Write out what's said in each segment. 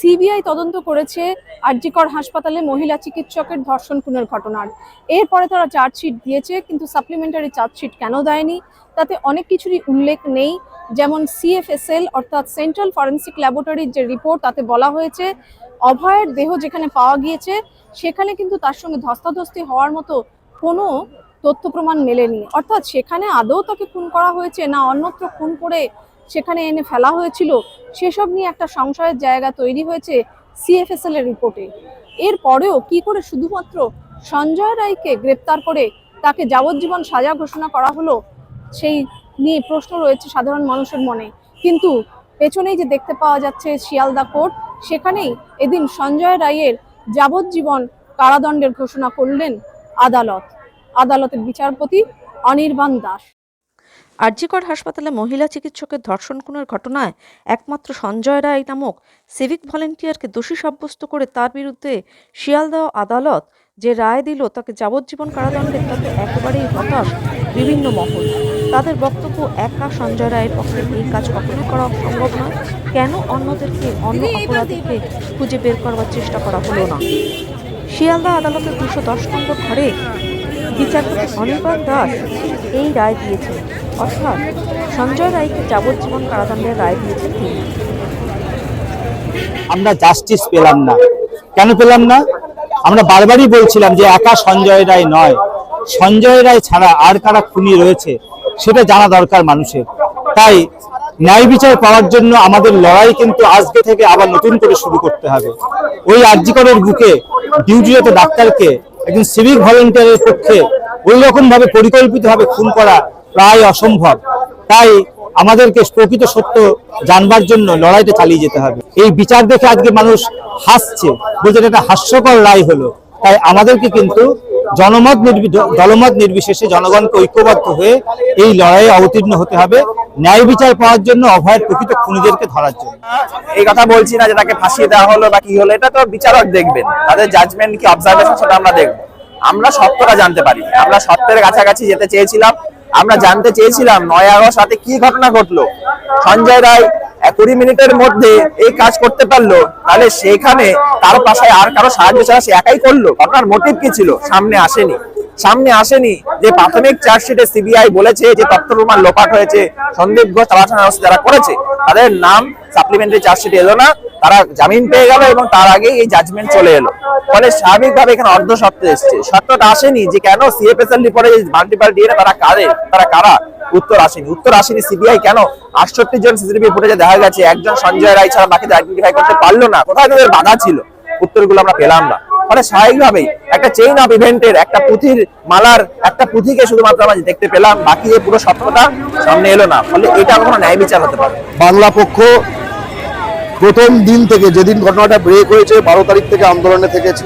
CBI তদন্ত করেছে আরজিকর হাসপাতালে মহিলা চিকিৎসকের ধর্ষণ খুনের ঘটনার। এরপরে তারা চার্জশিট দিয়েছে, কিন্তু সাপ্লিমেন্টারি চার্জশিট কেন দেয়নি তাতে অনেক কিছুরই উল্লেখ নেই। যেমন সিএফএসএল অর্থাৎ সেন্ট্রাল ফরেন্সিক ল্যাবরেটরির যে রিপোর্ট, তাতে বলা হয়েছে অভয়ের দেহ যেখানে পাওয়া গিয়েছে সেখানে কিন্তু তার সঙ্গে ধস্তাধস্তি হওয়ার মতো কোনো তথ্য প্রমাণ মেলেনি। অর্থাৎ সেখানে আদৌ তাকে খুন করা হয়েছে না অন্যত্র খুন করে সেখানে এনে ফেলা হয়েছিল, সেসব নিয়ে একটা সংশয়ের জায়গা তৈরি হয়েছে সিএফএসএল এর রিপোর্টে। এরপরেও কি করে শুধুমাত্র সঞ্জয় রায়কে গ্রেপ্তার করে তাকে যাবজ্জীবন সাজা ঘোষণা করা হলো, সেই নিয়ে প্রশ্ন রয়েছে সাধারণ মানুষের মনে। কিন্তু পেছনেই যে দেখতে পাওয়া যাচ্ছে শিয়ালদা কোর্ট, সেখানেই এদিন সঞ্জয় রায়ের যাবজ্জীবন কারাদণ্ডের ঘোষণা করলেন আদালতের বিচারপতি অনির্বাণ দাস। আরজিকর হাসপাতালে মহিলা চিকিৎসকের ধর্ষণ খুনের ঘটনায় একমাত্র সঞ্জয় রায় নামক সিভিক ভলেন্টিয়ারকে দোষী সাব্যস্ত করে তার বিরুদ্ধে শিয়ালদহ আদালত যে রায় দিল তাকে যাবজ্জীবন কারাদণ্ডের, তাতে একেবারেই হতাশ বিভিন্ন মহল। তাদের বক্তব্য, একা সঞ্জয় রায়ের পক্ষে এই কাজ কখনোই করা সম্ভব নয়। কেন অন্য অপরাধীকে খুঁজে বের করবার চেষ্টা করা হলো না? শিয়ালদহ আদালতের 210 নম্বর ঘরে বিচারপতি অনির্বাণ দাস এই রায় দিয়েছেন, অর্থাৎ সঞ্জয় রায়কে যাবজ্জীবন কারাদণ্ডের রায় দিয়েছেন তিনি। আমরা জাস্টিস পেলাম না। কেন পেলাম না? আমরা বারবারই বলছিলাম যে একা সঞ্জয় রায় নয়, সঞ্জয় রায় ছাড়া আর কারা খুনি রয়েছে সেটা জানা দরকার মানুষের। তাই ন্যায় বিচার পাওয়ার জন্য আমাদের লড়াই কিন্তু আজকে থেকে আবার নতুন করে শুরু করতে হবে। ওই আরজিকরের বুকে ডিউটিরত ডাক্তারকে একজন সিভিক ভলেন্টিয়ারের পক্ষে ওই রকম ভাবে পরিকল্পিতভাবে খুন করা প্রায় অসম্ভব। তাই আমাদেরকে প্রকৃত সত্য জানবার জন্য লড়াইটা চালিয়ে যেতে হবে। এই বিচার দেখে আজকে মানুষ হাসছে, বলছে এটা হাস্যকর রায় হলো। তাই আমাদেরকে কিন্তু দলমত নির্বিশেষে জনগণকে ঐক্যবদ্ধ হয়ে এই লড়াইয়ে অবতীর্ণ হতে হবে, ন্যায় বিচার পাওয়ার জন্য, অভয়ের প্রকৃত খুনিদেরকে ধরার জন্য। এই কথা বলছি না যে তাকে ফাঁসিয়ে দেওয়া হলো বা কি হলো, এটা তো বিচারক দেখবেন, তাদের জাজমেন্ট কি অবজারভেশন সেটা আমরা দেখবো। আমরা সত্যটা জানতে পারি, আমরা সত্যের কাছাকাছি যেতে চেয়েছিলাম। আমরা জানতে চেয়েছিলাম 9 আগস্ট রাতে কি ঘটনা ঘটলো। সঞ্জয় রায় 20 মিনিটের মধ্যে এই কাজ করতে পারলো, তাহলে সেখানে তার পাশে আর কারো সাহায্য ছাড়া সে একাই করলো। আপনার মোটিভ কি ছিল? সামনে আসেনি যে প্রাথমিক চার্জশিটে সিবিআই বলেছে যে তথ্য প্রমাণ লোপাট হয়েছে, সন্দীপ ঘোষ যারা করেছে তাদের নাম সাপ্লিমেন্টারি চার্জশিটে এলো না, তারা জামিন পেয়ে গেল এবং তার আগেই এই জাজমেন্ট চলে এলো। ফলে স্বাভাবিকভাবে এখানে অর্ধ সত্য এসছে, সত্যটা আসেনি যে কেন সিএফএসএল রিপোর্টে মাল্টিপল ডিএনএ তারা কারা, উত্তর আসেনি। সিবিআই কেন 68 জন সিসিটিভি ফুটেজে দেখা গেছে একজন সঞ্জয় রায় ছাড়া বাকিদের আইডেন্টিফাই করতে পারলো না? কোথায় তাদের বাধা ছিল? উত্তরগুলো আমরা পেলাম না। ফলে স্বাভাবিকভাবেই একটা চেইন অফ ইভেন্টের একটা পুঁথির মালার একটা পুঁথিকে শুধুমাত্র আমরা দেখতে পেলাম, বাকি এই পুরো সত্যটা সামনে এলো না। ফলে এটা কোনো ন্যায় বিচার হতে পারে? বাংলা পক্ষ প্রথম দিন থেকে, যেদিন ঘটনাটা ব্রেক হয়েছে 12 তারিখ থেকে আন্দোলনে থেকেছে।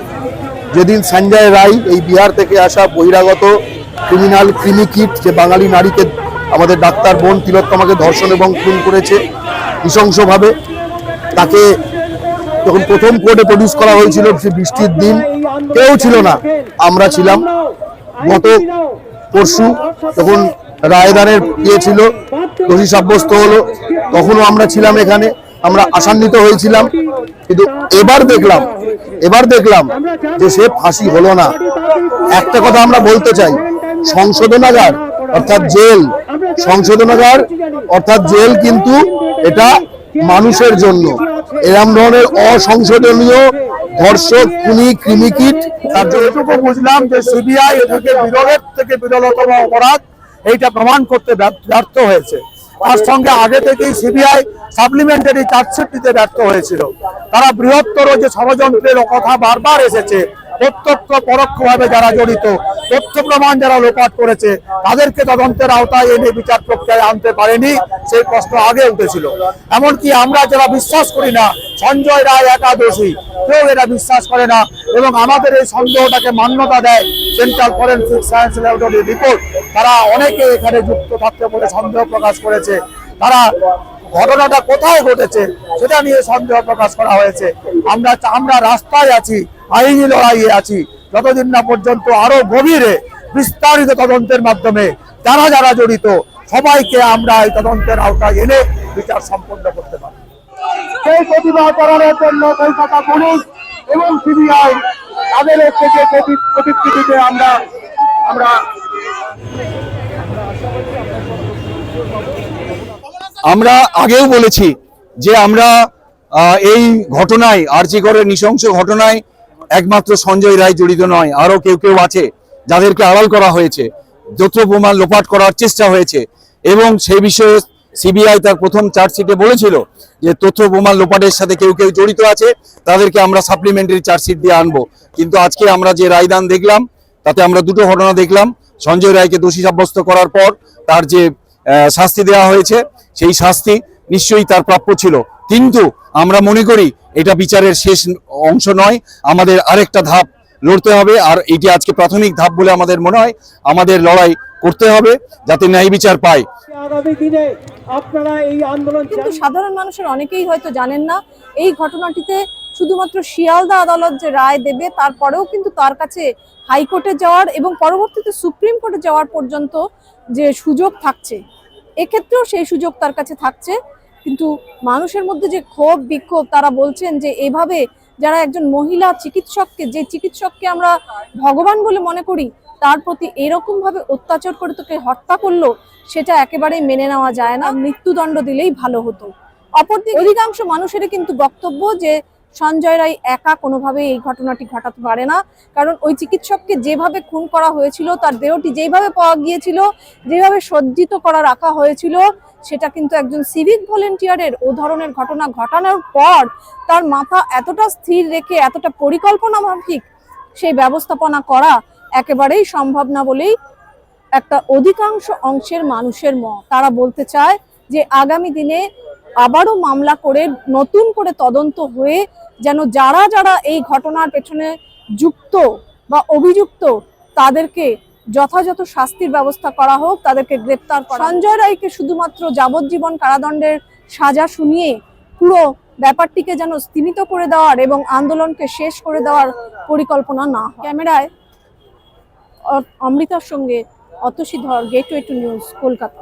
যেদিন সঞ্জয় রায় এই বিহার থেকে আসা বহিরাগত ক্রিমিনাল ক্রিমিকিট, যে বাঙালি নারীকে, আমাদের ডাক্তার বোন তিলোত্তমাকে ধর্ষণ এবং খুন করেছে নৃশংসভাবে, তাকে যখন প্রথম কোর্টে প্রডিউস করা হয়েছিল, সে বৃষ্টির দিন, কেউ ছিল না, আমরা ছিলাম। গত পরশু যখন রায়দানের ছিল, দোষী সাব্যস্ত হলো, তখনও আমরা ছিলাম এখানে, আমরা আশান্বিত হয়েছিলাম। কিন্তু এবার দেখলাম যে সে ফাঁসি হলো না। একটা কথা আমরা বলতে চাই, সংশোধনাগার অর্থাৎ জেল কিন্তু এটা মানুষের জন্য। এরম ধরনের অসংশোধনীয় ধর্ষক, খুনি, ক্রিমিকিট, তার জন্য বুঝলাম যে সিবিআই এটাকে বিরলের থেকে বিরলতম অপরাধ এইটা প্রমাণ করতে ব্যর্থ হয়েছে। তার সঙ্গে আগে থেকেই সিবিআই সাপ্লিমেন্টারি চার্জশিট দিতে ব্যর্থ হয়েছিল। তারা বৃহত্তর যে ষড়যন্ত্রের কথা বারবার এসেছে, প্রত্যক্ষ পরোক্ষভাবে যারা জড়িত, তথ্য প্রমাণ যারা লোপাট করেছে, তাদেরকে তদন্তের আওতায় এনে বিচার প্রক্রিয়ায় আনতে পারেনি, সেই প্রশ্ন আগে উঠেছিল। এমনকি আমরা যারা বিশ্বাস করি না সঞ্জয় রায় একাদশী, কেউ এটা বিশ্বাস করে না, এবং আমাদের এই সন্দেহটাকে মান্যতা দেয় central forensic science laboratory report. তারা অনেকে এখানে যুক্ত থাকতে বলে সন্দেহ প্রকাশ করেছে। তারা ঘটনাটা কোথায় ঘটেছে সেটা নিয়ে সন্দেহ প্রকাশ করা হয়েছে। আমরা রাস্তায় আছি, আইনি লড়াইয়ে আছি, যতদিন না পর্যন্ত আরো গভীরে বিস্তারিত তদন্তের মাধ্যমে যারা জড়িত সবাইকে আমরা এই তদন্তের আওতায় এনে বিচার সম্পন্ন করতে পারি। সেই প্রতিবাদ করানোর জন্য কলকাতা পুলিশ এবং সিবিআই তাদের থেকে প্রতিকৃতিতে আমরা আমরা আগেও বলেছি যে আমরা এই ঘটনায় আরজি করের নৃশংস ঘটনায় একমাত্র সঞ্জয় রায় জড়িত নয়, আরো কেউ কেউ আছে যাদেরকে আড়াল করা হয়েছে, যৌথ প্রমাণ লোপাট করার চেষ্টা হয়েছে এবং সেই বিষয়ে সিবিআই তার প্রথম চার্জশিটে বলেছিল যে তথ্য প্রমাণ লোপাটের সাথে কেউ কেউ জড়িত আছে, তাদেরকে আমরা সাপ্লিমেন্টারি চার্জশিট দিয়ে আনবো। কিন্তু আজকে আমরা যে রায়দান দেখলাম তাতে আমরা দুটো ঘটনা দেখলাম। সঞ্জয় রায়কে দোষী সাব্যস্ত করার পর তার যে শাস্তি দেওয়া হয়েছে সেই শাস্তি নিশ্চয়ই তার প্রাপ্য ছিল, কিন্তু আমরা মনে করি এটা বিচারের শেষ অংশ নয়, আমাদের আরেকটা ধাপ লড়তে হবে। আর এটি আজকে প্রাথমিক ধাপ বলে আমাদের মনে হয়, আমাদের লড়াই করতে হবে যাতে ন্যায় বিচার পায়। আগামী দিনে আপনারা এই আন্দোলন কিন্তু সাধারণ মানুষের অনেকেই হয়তো জানেন না এই ঘটনাটিতে শুধুমাত্র শিয়ালদা আদালত যে রায় দেবে তারপরেও কিন্তু তার কাছে হাইকোর্টে যাওয়ার এবং পরবর্তীতে সুপ্রিম কোর্টে যাওয়ার পর্যন্ত যে সুযোগ থাকছে, এক্ষেত্রেও সেই সুযোগ তার কাছে থাকছে। কিন্তু মানুষের মধ্যে যে ক্ষোভ বিক্ষোভ, তারা বলছেন যে এভাবে যারা একজন মহিলা চিকিৎসককে, যে চিকিৎসককে আমরা ভগবান বলে মনে করি, তার প্রতি এরকম ভাবে অত্যাচার করে তোকে হত্যা করলো, সেটা একেবারেই মেনে নেওয়া যায় না। মৃত্যুদণ্ড দিলেই ভালো হতো। অপরদিকে অধিকাংশ মানুষেরই কিন্তু বক্তব্য যে সঞ্জয় রায় একা কোনোভাবে এই ঘটনাটি ঘটাতে পারে না, কারণ ওই চিকিৎসককে যেভাবে খুন করা হয়েছিল, তার দেহটি যেভাবে পাওয়া গিয়েছিল, যেভাবে সজ্জিত করা রাখা হয়েছিল, সেটা কিন্তু একজন সিভিক ভলেন্টিয়ারের ও ধরনের ঘটনা ঘটানোর পর তার মাথা এতটা স্থির রেখে এতটা পরিকল্পনা মাফিক সেই ব্যবস্থাপনা করা একেবারেই সম্ভব না বলেই একটা অধিকাংশ অংশের মানুষের মত। তারা বলতে চায় যে আগামী দিনে আবারও মামলা করে নতুন করে তদন্ত হয়ে যেন যারা যারা এই ঘটনার পেছনে যুক্ত বা অভিযুক্ত তাদেরকে যথাযথ শাস্তির ব্যবস্থা করা হোক, তাদেরকে গ্রেপ্তার করা। সঞ্জয় রায়কে শুধুমাত্র যাবজ্জীবন কারাদণ্ডের সাজা শুনিয়ে পুরো ব্যাপারটিকে যেন স্তীমিত করে দেওয়ার এবং আন্দোলনকে শেষ করে দেওয়ার পরিকল্পনা না হয়। ক্যামেরায় অমৃতার সঙ্গে অতসী ধর, গেটওয়ে টু নিউজ, কলকাতা।